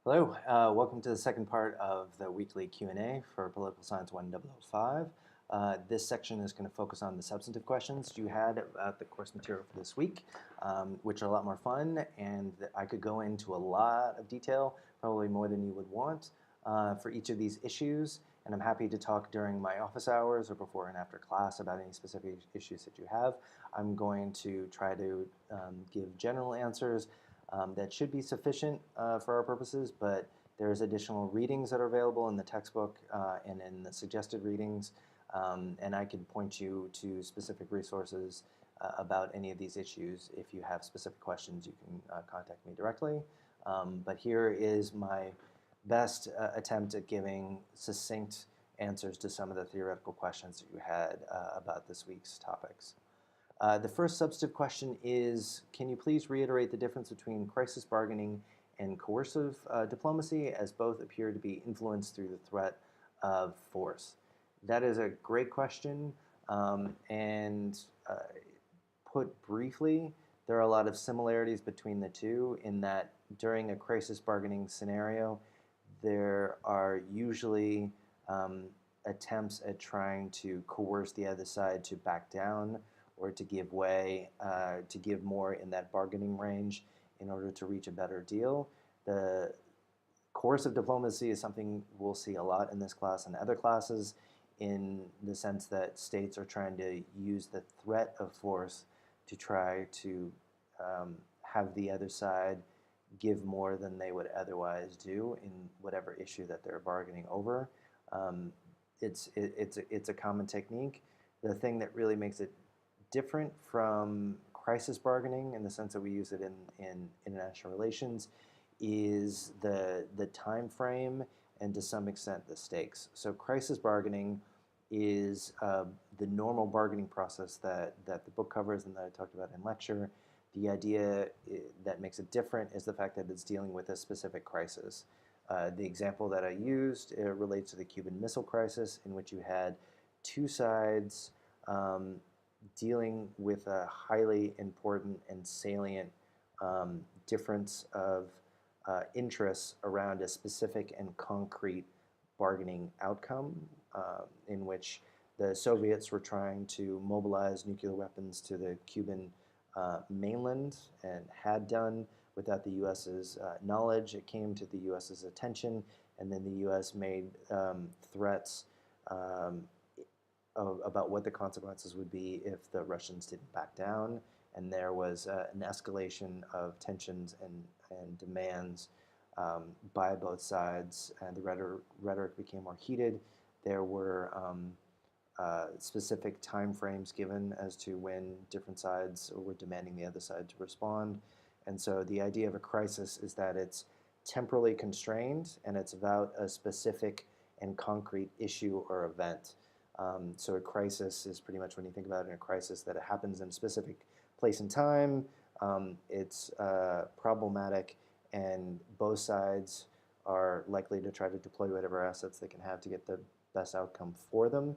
Hello, welcome to the second part of the weekly Q&A for Political Science 1005. This section is going to focus on the substantive questions you had about the course material for this week, which are a lot more fun, and I could go into a lot of detail, probably more than you would want, for each of these issues, and I'm happy to talk during my office hours or before and after class about any specific issues that you have. I'm going to try to give general answers that should be sufficient for our purposes, but there's additional readings that are available in the textbook and in the suggested readings, and I can point you to specific resources about any of these issues. If you have specific questions, you can contact me directly. But here is my best attempt at giving succinct answers to some of the theoretical questions that you had about this week's topics. The first substantive question is, can you please reiterate the difference between crisis bargaining and coercive diplomacy, as both appear to be influenced through the threat of force? That is a great question, and put briefly, there are a lot of similarities between the two in that during a crisis bargaining scenario, there are usually attempts at trying to coerce the other side to back down or to give way, to give more in that bargaining range in order to reach a better deal. The coercive diplomacy is something we'll see a lot in this class and other classes, in the sense that states are trying to use the threat of force to try to have the other side give more than they would otherwise do in whatever issue that they're bargaining over. It's a common technique. The thing that really makes it different from crisis bargaining, in the sense that we use it in international relations, is the time frame and to some extent the stakes. So crisis bargaining is the normal bargaining process that the book covers and that I talked about in lecture. The idea that makes it different is the fact that it's dealing with a specific crisis. The example that I used relates to the Cuban Missile Crisis, in which you had two sides dealing with a highly important and salient difference of interests around a specific and concrete bargaining outcome, in which the Soviets were trying to mobilize nuclear weapons to the Cuban mainland and had done without the U.S.'s knowledge. It came to the U.S.'s attention, and then the U.S. made threats about what the consequences would be if the Russians didn't back down, and there was an escalation of tensions and demands by both sides, and the rhetoric became more heated. There were specific time frames given as to when different sides were demanding the other side to respond, and so the idea of a crisis is that it's temporally constrained and it's about a specific and concrete issue or event. So a crisis is pretty much, when you think about it in a crisis, that it happens in a specific place and time. It's problematic, and both sides are likely to try to deploy whatever assets they can have to get the best outcome for them.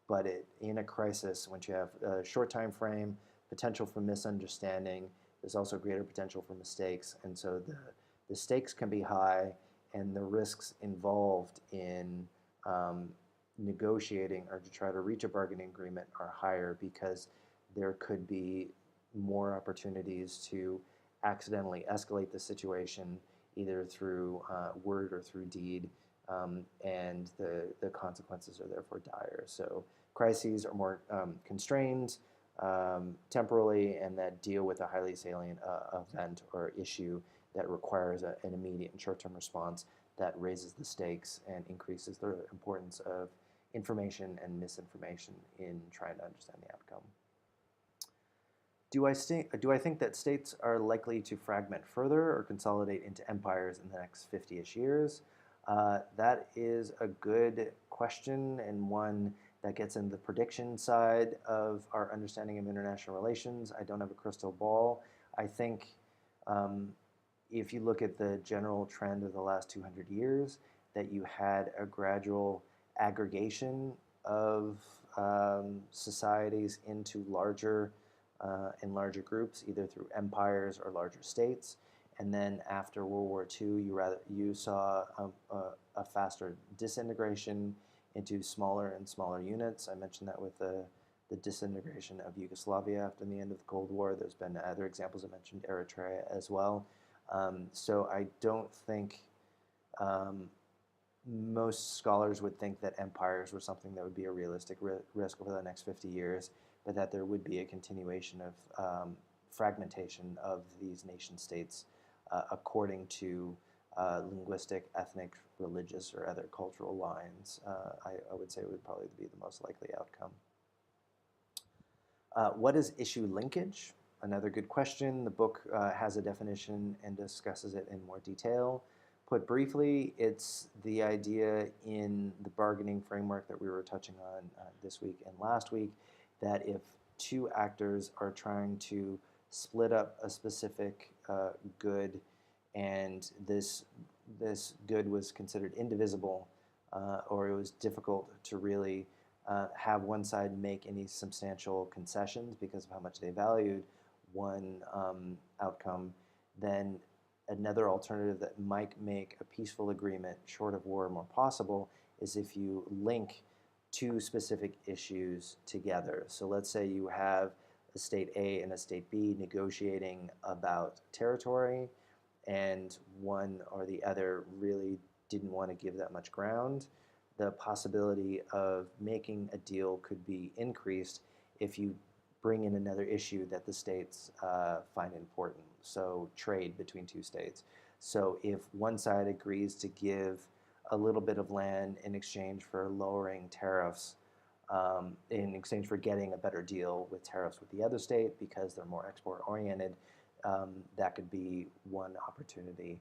But in a crisis, once you have a short time frame, potential for misunderstanding, there's also greater potential for mistakes. And so the stakes can be high, and the risks involved in negotiating or to try to reach a bargaining agreement are higher, because there could be more opportunities to accidentally escalate the situation, either through word or through deed, and the consequences are therefore dire. So crises are more constrained temporally, and that deal with a highly salient event or issue that requires an immediate and short-term response that raises the stakes and increases the importance of information and misinformation in trying to understand the outcome. Do I think that states are likely to fragment further or consolidate into empires in the next 50-ish years? That is a good question, and one that gets into the prediction side of our understanding of international relations. I don't have a crystal ball. I think if you look at the general trend of the last 200 years, that you had a gradual aggregation of societies into larger and larger groups, either through empires or larger states, and then after World War II, you saw a faster disintegration into smaller and smaller units. I mentioned that with the disintegration of Yugoslavia after the end of the Cold War. There's been other examples. I mentioned Eritrea as well. So I don't think most scholars would think that empires were something that would be a realistic risk over the next 50 years, but that there would be a continuation of fragmentation of these nation states according to linguistic, ethnic, religious, or other cultural lines. I would say it would probably be the most likely outcome. What is issue linkage? Another good question. The book has a definition and discusses it in more detail. Put briefly, it's the idea in the bargaining framework that we were touching on this week and last week, that if two actors are trying to split up a specific good, and this good was considered indivisible, or it was difficult to really have one side make any substantial concessions because of how much they valued one outcome, then another alternative that might make a peaceful agreement short of war more possible is if you link two specific issues together. So let's say you have a state A and a state B negotiating about territory, and one or the other really didn't want to give that much ground. The possibility of making a deal could be increased if you bring in another issue that the states find important, so trade between two states. So if one side agrees to give a little bit of land in exchange for lowering tariffs, in exchange for getting a better deal with tariffs with the other state because they're more export-oriented, that could be one opportunity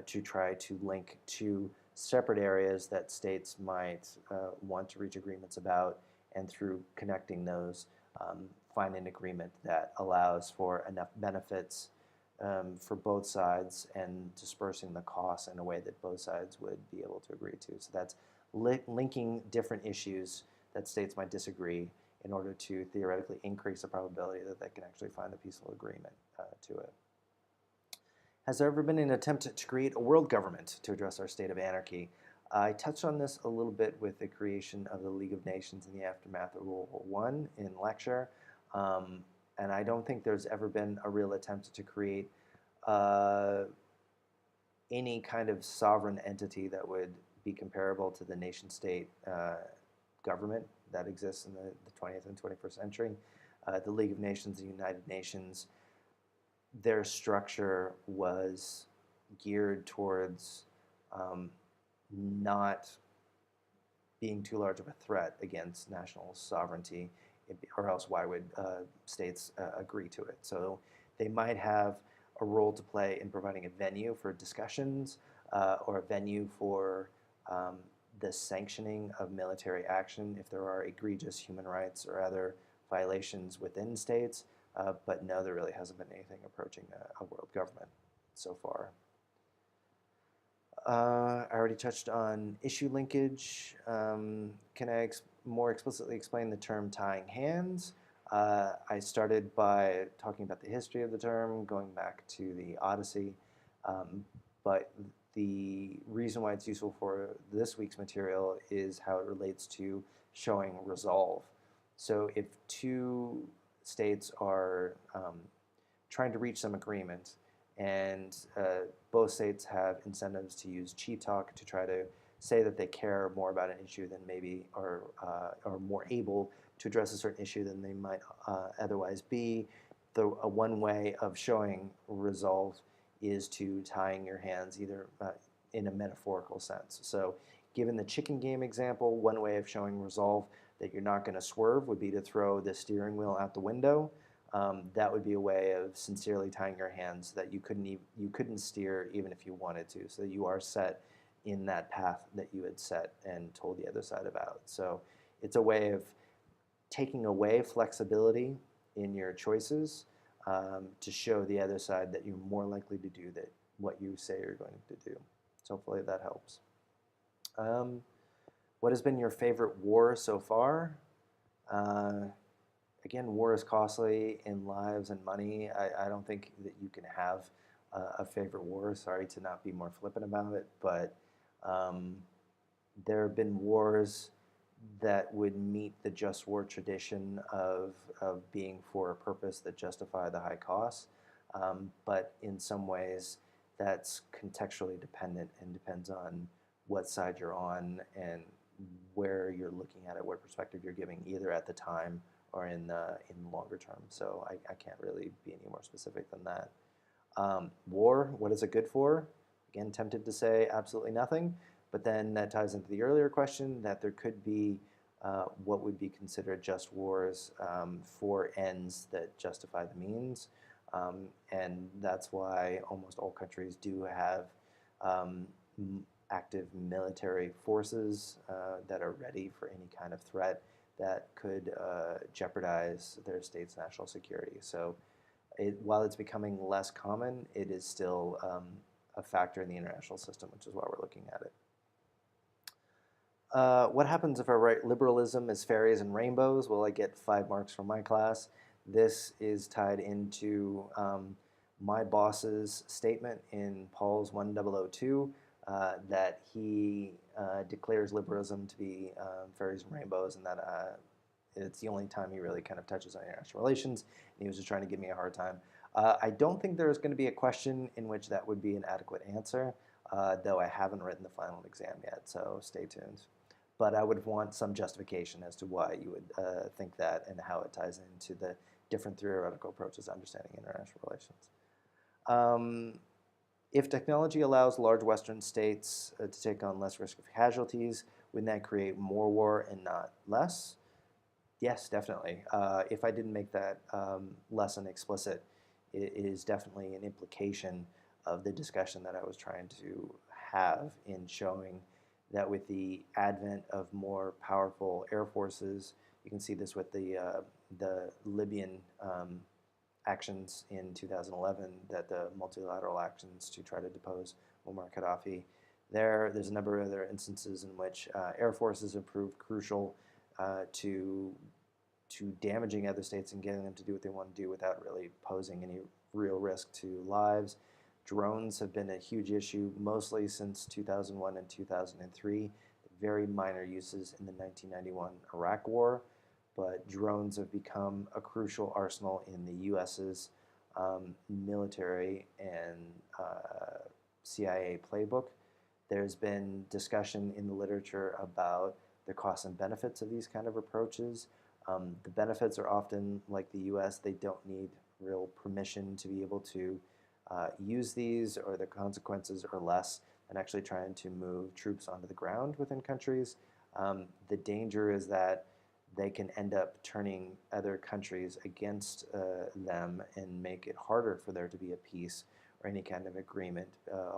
to try to link two separate areas that states might want to reach agreements about, and through connecting those, find an agreement that allows for enough benefits for both sides and dispersing the costs in a way that both sides would be able to agree to. So that's linking different issues that states might disagree in order to theoretically increase the probability that they can actually find a peaceful agreement to it. Has there ever been an attempt to create a world government to address our state of anarchy? I touched on this a little bit with the creation of the League of Nations in the aftermath of World War I in lecture, and I don't think there's ever been a real attempt to create any kind of sovereign entity that would be comparable to the nation-state government that exists in the 20th and 21st century. The League of Nations, the United Nations, their structure was geared towards not being too large of a threat against national sovereignty, or else why would states agree to it? So they might have a role to play in providing a venue for discussions or a venue for the sanctioning of military action if there are egregious human rights or other violations within states, but no, there really hasn't been anything approaching a world government so far. I already touched on issue linkage. Can I more explicitly explain the term tying hands? I started by talking about the history of the term, going back to the Odyssey, but the reason why it's useful for this week's material is how it relates to showing resolve. So if two states are trying to reach some agreement, and both states have incentives to use cheap talk to try to say that they care more about an issue than maybe are more able to address a certain issue than they might otherwise be. One way of showing resolve is to tying your hands, either in a metaphorical sense. So given the chicken game example, one way of showing resolve that you're not going to swerve would be to throw the steering wheel out the window. That would be a way of sincerely tying your hands that you couldn't steer even if you wanted to, so that you are set in that path that you had set and told the other side about. So it's a way of taking away flexibility in your choices to show the other side that you're more likely to do what you say you're going to do. So hopefully that helps. What has been your favorite war so far? Again, war is costly in lives and money. I don't think that you can have a favorite war. Sorry to not be more flippant about it, but um, there have been wars that would meet the just war tradition of being for a purpose that justify the high costs. But in some ways, that's contextually dependent and depends on what side you're on and where you're looking at it, what perspective you're giving, either at the time or in longer term. So I can't really be any more specific than that. War, what is it good for? Again, tempted to say absolutely nothing, but then that ties into the earlier question that there could be what would be considered just wars for ends that justify the means. And that's why almost all countries do have active military forces that are ready for any kind of threat that could jeopardize their state's national security. So while it's becoming less common, it is still a factor in the international system, which is why we're looking at it. What happens if I write liberalism is fairies and rainbows? Will I get 5 marks from my class? This is tied into my boss's statement in POLS1002 that he declares liberalism to be fairies and rainbows, and that it's the only time he really kind of touches on international relations, and he was just trying to give me a hard time. I don't think there's going to be a question in which that would be an adequate answer, though I haven't written the final exam yet, so stay tuned. But I would want some justification as to why you would think that and how it ties into the different theoretical approaches to understanding international relations. If technology allows large Western states to take on less risk of casualties, wouldn't that create more war and not less? Yes, definitely. If I didn't make that lesson explicit, it is definitely an implication of the discussion that I was trying to have in showing that with the advent of more powerful air forces, you can see this with the Libyan actions in 2011, that the multilateral actions to try to depose Muammar Gaddafi. There's a number of other instances in which air forces have proved crucial to damaging other states and getting them to do what they want to do without really posing any real risk to lives. Drones have been a huge issue, mostly since 2001 and 2003. Very minor uses in the 1991 Iraq War, but drones have become a crucial arsenal in the U.S.'s military and CIA playbook. There's been discussion in the literature about the costs and benefits of these kind of approaches. The benefits are often, like the U.S., they don't need real permission to be able to use these, or the consequences are less than actually trying to move troops onto the ground within countries. The danger is that they can end up turning other countries against them and make it harder for there to be a peace or any kind of agreement,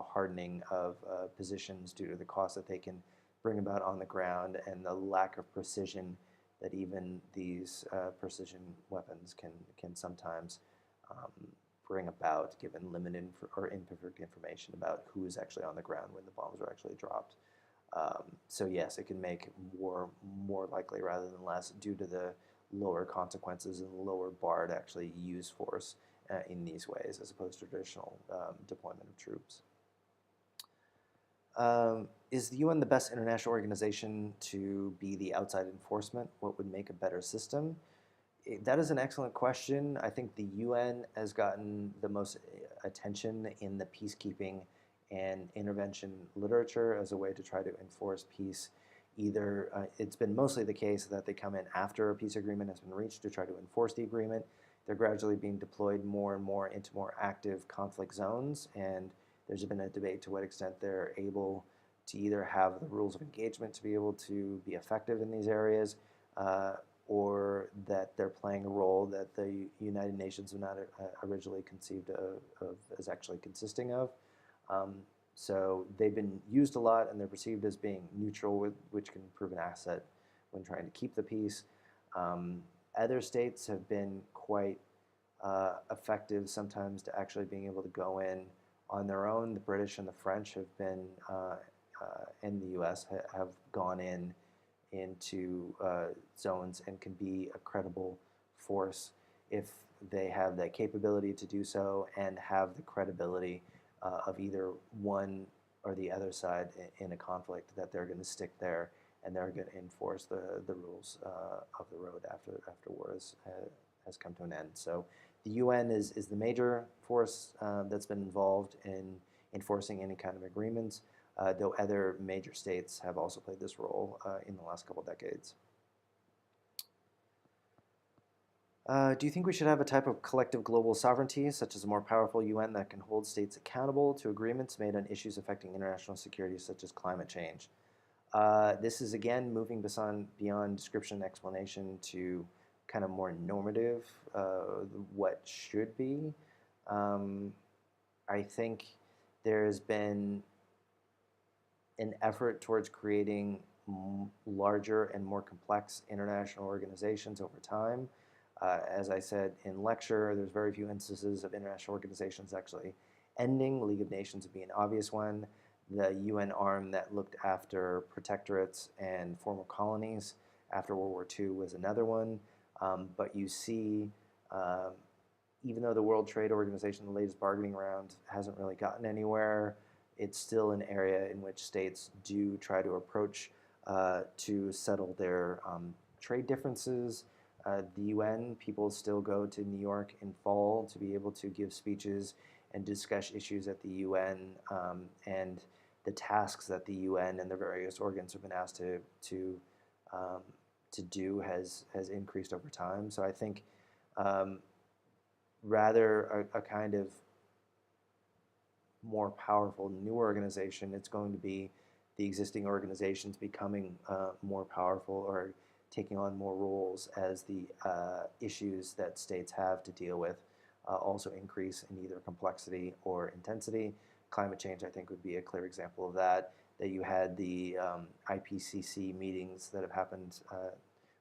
hardening of positions due to the cost that they can bring about on the ground and the lack of precision that even these precision weapons can sometimes bring about, given limited or imperfect information about who is actually on the ground when the bombs are actually dropped. So yes, it can make war more likely rather than less due to the lower consequences and lower bar to actually use force in these ways as opposed to traditional deployment of troops. Is the UN the best international organization to be the outside enforcement? What would make a better system? That is an excellent question. I think the UN has gotten the most attention in the peacekeeping and intervention literature as a way to try to enforce peace. Either it's been mostly the case that they come in after a peace agreement has been reached to try to enforce the agreement. They're gradually being deployed more and more into more active conflict zones, and there's been a debate to what extent they're able to either have the rules of engagement to be able to be effective in these areas, or that they're playing a role that the United Nations were not originally conceived of as actually consisting of. So they've been used a lot, and they're perceived as being neutral, which can prove an asset when trying to keep the peace. Other states have been quite effective sometimes to actually being able to go in on their own. The British and the French have been, and the U.S. have gone into zones and can be a credible force. If they have the capability to do so and have the credibility of either one or the other side in a conflict, that they're going to stick there and they're going to enforce the rules of the road after war has come to an end. So the UN is the major force that's been involved in enforcing any kind of agreements, though other major states have also played this role in the last couple decades. Do you think we should have a type of collective global sovereignty, such as a more powerful UN that can hold states accountable to agreements made on issues affecting international security, such as climate change? This is, again, moving beyond description and explanation to kind of more normative, what should be. I think there's been an effort towards creating larger and more complex international organizations over time. As I said in lecture, there's very few instances of international organizations actually ending. League of Nations would be an obvious one. The UN arm that looked after protectorates and former colonies after World War II was another one. But you see, even though the World Trade Organization, the latest bargaining round, hasn't really gotten anywhere, it's still an area in which states do try to approach to settle their trade differences. The UN, people still go to New York in fall to be able to give speeches and discuss issues at the UN, and the tasks that the UN and the various organs have been asked to do has increased over time. So I think rather a kind of more powerful new organization, it's going to be the existing organizations becoming more powerful or taking on more roles as the issues that states have to deal with also increase in either complexity or intensity. Climate change, I think, would be a clear example of that you had the IPCC meetings that have happened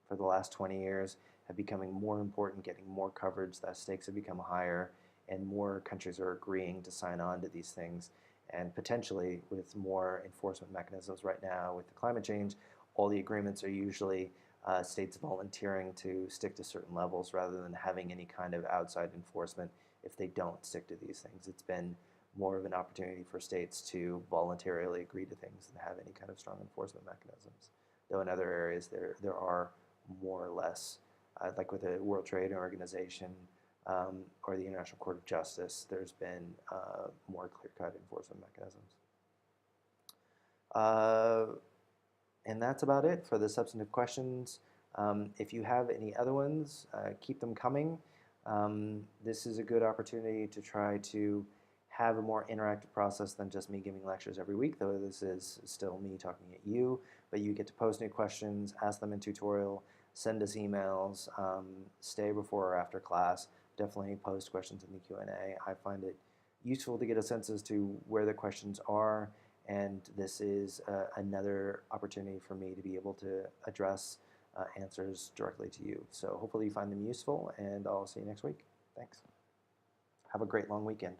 for the last 20 years have becoming more important, getting more coverage, the stakes have become higher, and more countries are agreeing to sign on to these things. And potentially, with more enforcement mechanisms right now with the climate change, all the agreements are usually states volunteering to stick to certain levels rather than having any kind of outside enforcement if they don't stick to these things. It's been more of an opportunity for states to voluntarily agree to things than have any kind of strong enforcement mechanisms. Though in other areas there are more or less, like with the World Trade Organization or the International Court of Justice, there's been more clear-cut enforcement mechanisms. And that's about it for the substantive questions. If you have any other ones, keep them coming. This is a good opportunity to try to have a more interactive process than just me giving lectures every week, though this is still me talking at you. But you get to post new questions, ask them in tutorial, send us emails, stay before or after class. Definitely post questions in the Q&A. I find it useful to get a sense as to where the questions are, and this is another opportunity for me to be able to address answers directly to you. So hopefully you find them useful, and I'll see you next week. Thanks. Have a great long weekend.